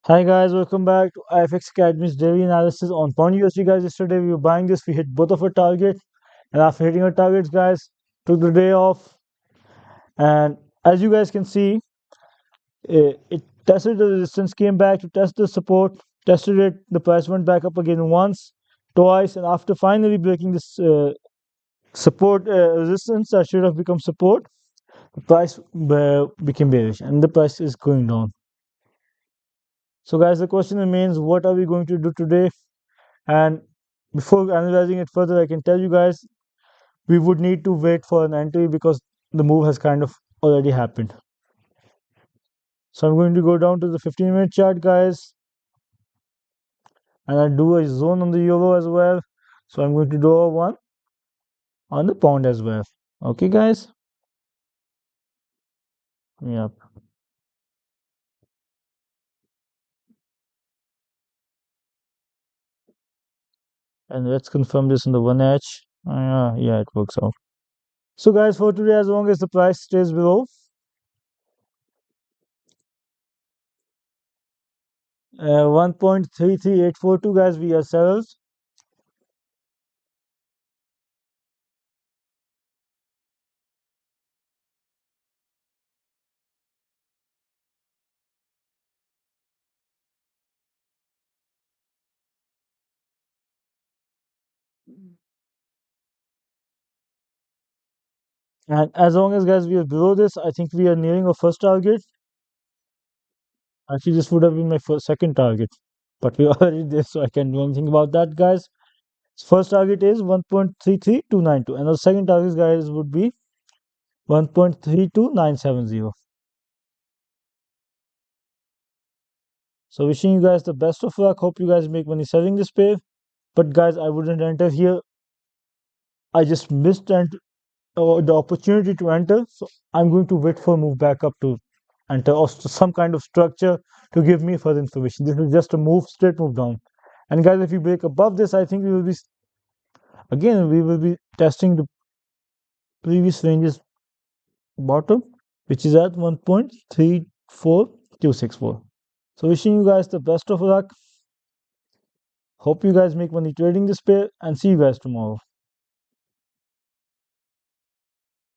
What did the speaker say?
Hi guys, welcome back to IFX Academy's daily analysis on Pound USD. Guys, yesterday we were buying this, we hit both of our targets, and after hitting our targets, guys, took the day off. And as you guys can see, it tested the resistance, came back to test the support, tested it. The price went back up again once, twice, and after finally breaking this support resistance that should have become support, the price became bearish, and the price is going down. So, guys, the question remains: what are we going to do today? And before analyzing it further, I can tell you guys we would need to wait for an entry because the move has kind of already happened. So I'm going to go down to the 15-minute chart, guys, and I'll do a zone on the euro as well. So I'm going to draw one on the pound as well. Okay, guys? Yep. And let's confirm this on the 1H. Yeah, it works out. So, guys, for today, as long as the price stays below 1.33842, guys, we are sellers. And as long as, guys, we are below this, I think we are nearing our first target. Actually, this would have been my second target, but we already there, so I can't do anything about that, guys. First target is 1.33292, and the second target, guys, would be 1.32970. So, wishing you guys the best of luck. Hope you guys make money selling this pair. But, guys, I wouldn't enter here. I just missed the opportunity to enter, so I'm going to wait for a move back up to enter or some kind of structure to give me further information. This is just a move, straight move down. And guys, if you break above this, I think we will be testing the previous ranges bottom, which is at 1.34264. So wishing you guys the best of luck. Hope you guys make money trading this pair, and see you guys tomorrow.